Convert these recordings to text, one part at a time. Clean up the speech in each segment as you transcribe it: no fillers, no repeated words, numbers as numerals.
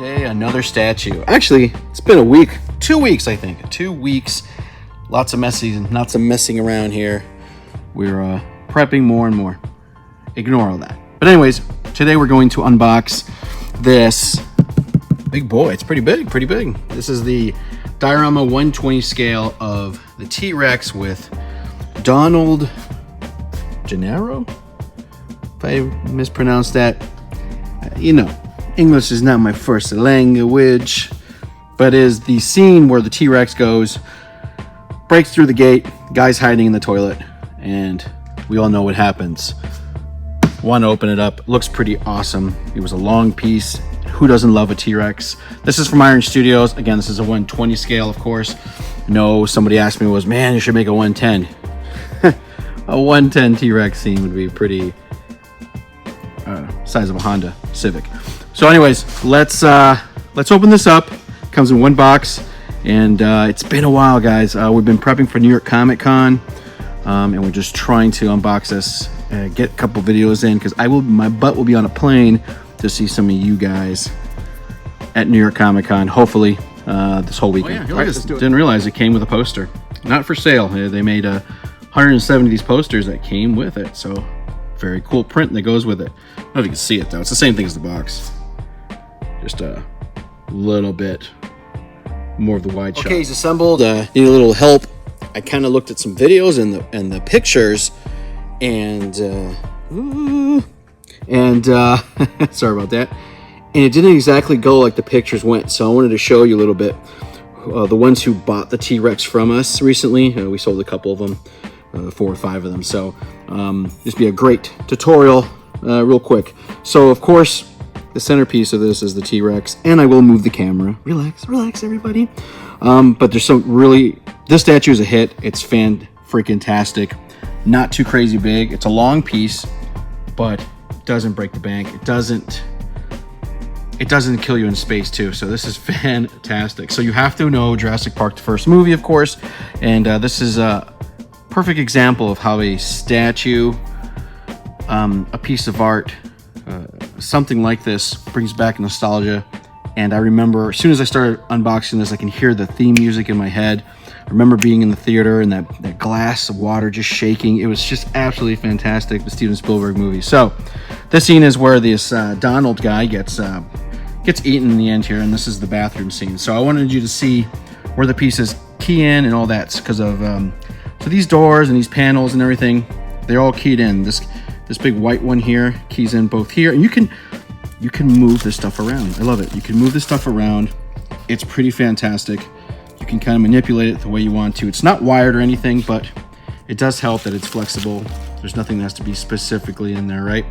day, another statue. Actually, it's been a week, 2 weeks, I think. 2 weeks. Lots of messing around here. We're prepping more and more. Ignore all that. But anyways, today we're going to unbox this big boy. It's pretty big, pretty big. This is the Diorama 120 scale of the T-Rex with Donald Gennaro. If I mispronounced that, you know, English is not my first language, but is the scene where the T-Rex goes, breaks through the gate, guy's hiding in the toilet, and we all know what happens. Want to open it up. Looks pretty awesome. It was a long piece. Who doesn't love a T-Rex? This is from Iron Studios. Again, this is a 120 scale, of course. No, somebody asked me was, man, you should make a 110. A 110 T-Rex scene would be pretty, size of a Honda Civic. So anyways, let's open this up. Comes in one box, and it's been a while, guys. We've been prepping for New York Comic Con, and we're just trying to unbox this, get a couple videos in, because my butt will be on a plane to see some of you guys at New York Comic Con, hopefully this whole weekend. Oh, yeah. Didn't realize it came with a poster. Not for sale. They made 170 of these posters that came with it, so very cool print that goes with it. I don't know if you can see it though. It's the same thing as the box, just a little bit more of the wide shot. Okay, he's assembled. Need a little help. I kind of looked at some videos and the pictures, and sorry about that. And it didn't exactly go like the pictures went, so I wanted to show you a little bit. The ones who bought the T-Rex from us recently, we sold a couple of them, 4 or 5 of them. So this be a great tutorial, real quick. So of course, the centerpiece of this is the T-Rex, and I will move the camera. Relax, everybody. But there's some this statue is a hit. It's fan-freaking-tastic. Not too crazy big. It's a long piece, but it doesn't break the bank. It doesn't kill you in space too. So this is fantastic. So you have to know Jurassic Park, the first movie, of course, and this is a perfect example of how a statue, a piece of art, something like this brings back nostalgia. And I remember as soon as I started unboxing this, I can hear the theme music in my head. I remember being in the theater and that glass of water just shaking. It was just absolutely fantastic, the Steven Spielberg movie. So this scene is where this Donald guy gets eaten in the end here, and this is the bathroom scene. So I wanted you to see where the pieces key in and all that, because of so these doors and these panels and everything, they're all keyed in. This big white one here keys in both here, and you can move this stuff around. I love it. You can move this stuff around. It's pretty fantastic. You can kind of manipulate it the way you want to. It's not wired or anything, but it does help that it's flexible. There's nothing that has to be specifically in there, right?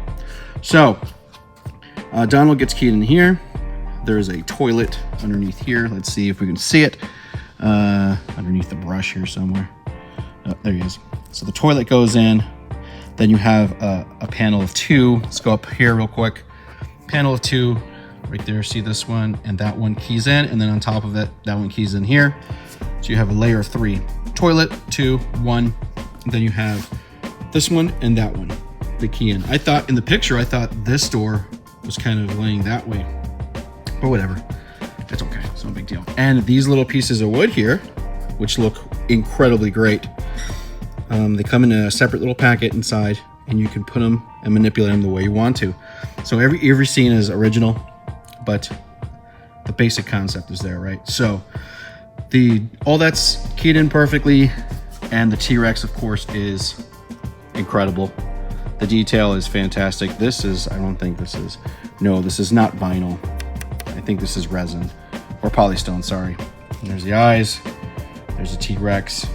So Donald gets keyed in here. There's a toilet underneath here. Let's see if we can see it underneath the brush here somewhere. Oh, there he is. So the toilet goes in. Then you have a panel of 2. Let's go up here real quick. Panel of 2 right there. See this one, and that one keys in, and then on top of it, that one keys in here. So you have a layer of 3. Toilet, 2, 1. And then you have this one and that one, the key in. I thought in the picture, I thought this door was kind of laying that way, but whatever. It's okay. It's no big deal. And these little pieces of wood here, which look incredibly great, they come in a separate little packet inside, and you can put them and manipulate them the way you want to. So every scene is original, but the basic concept is there, right? So all that's keyed in perfectly, and the T-Rex, of course, is incredible. The detail is fantastic. This is not vinyl. I think this is resin or polystone, sorry. And there's the eyes. There's the T-Rex.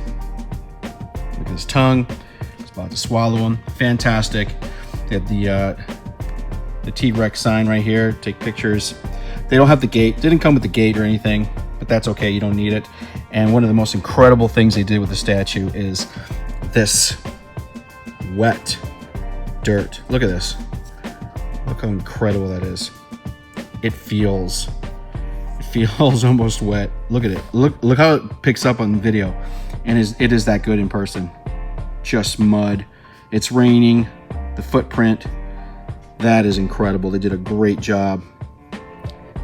Look at his tongue. He's about to swallow him. Fantastic. They have the T-Rex sign right here. Take pictures. They don't have the gate. Didn't come with the gate or anything, but that's okay. You don't need it. And one of the most incredible things they did with the statue is this wet dirt. Look at this. Look how incredible that is. It feels almost wet. Look at it. Look how it picks up on video, and it is that good in person. Just mud. It's raining. The footprint. That is incredible. They did a great job.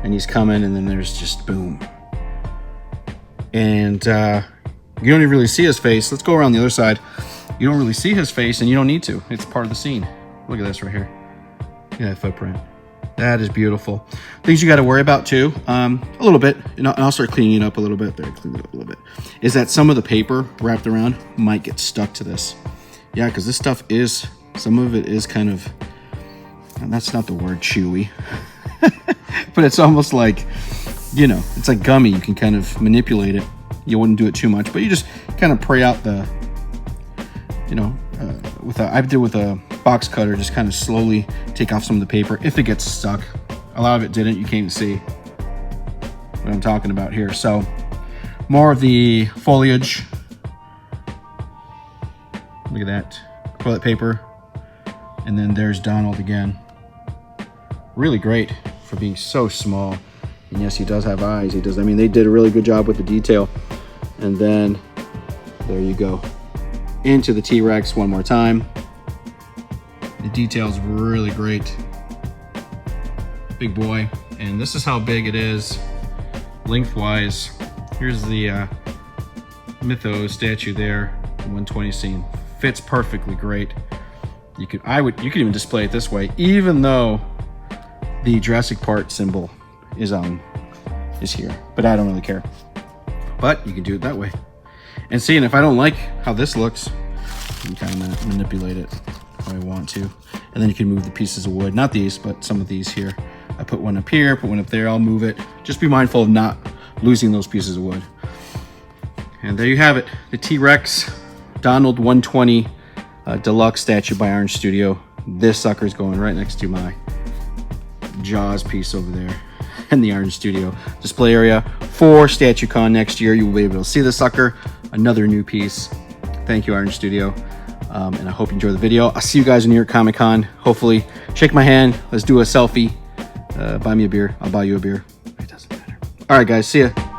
and he's coming, and then there's just boom. And you don't even really see his face. Let's go around the other side. You don't really see his face, and you don't need to. It's part of the scene. Look at this right here. Look at that footprint. That is beautiful. Things you got to worry about too, a little bit, and I'll start cleaning it up a little bit. There, clean it up a little bit. Is that some of the paper wrapped around might get stuck to this. Yeah, because this stuff is, some of it is kind of, and that's not the word, chewy, but it's almost like, you know, it's like gummy. You can kind of manipulate it. You wouldn't do it too much, but you just kind of pray out the, you know, I did with a box cutter, just kind of slowly take off some of the paper if it gets stuck. A lot of it didn't. You can't see what I'm talking about here. So more of the foliage. Look at that, toilet paper. And then there's Donald again. Really great for being so small. And yes, he does have eyes. He does. I mean, they did a really good job with the detail. And then there you go. Into the T-Rex one more time. The detail's really great. Big boy. And this is how big it is lengthwise. Here's the Mythos statue there, 120 scene. Fits perfectly great. You could even display it this way, even though the Jurassic Park symbol is here. But I don't really care. But you can do it that way. And see, and if I don't like how this looks, you can kind of manipulate it how I want to. And then you can move the pieces of wood, not these, but some of these here. I put one up here, put one up there, I'll move it. Just be mindful of not losing those pieces of wood. And there you have it, the T-Rex Donald 120 Deluxe statue by Orange Studio. This sucker is going right next to my Jaws piece over there in the Orange Studio display area for StatueCon next year. You will be able to see the sucker, another new piece. Thank you, Orange Studio. And I hope you enjoy the video. I'll see you guys in New York Comic Con. Hopefully, shake my hand. Let's do a selfie. Buy me a beer. I'll buy you a beer. It doesn't matter. All right, guys. See ya.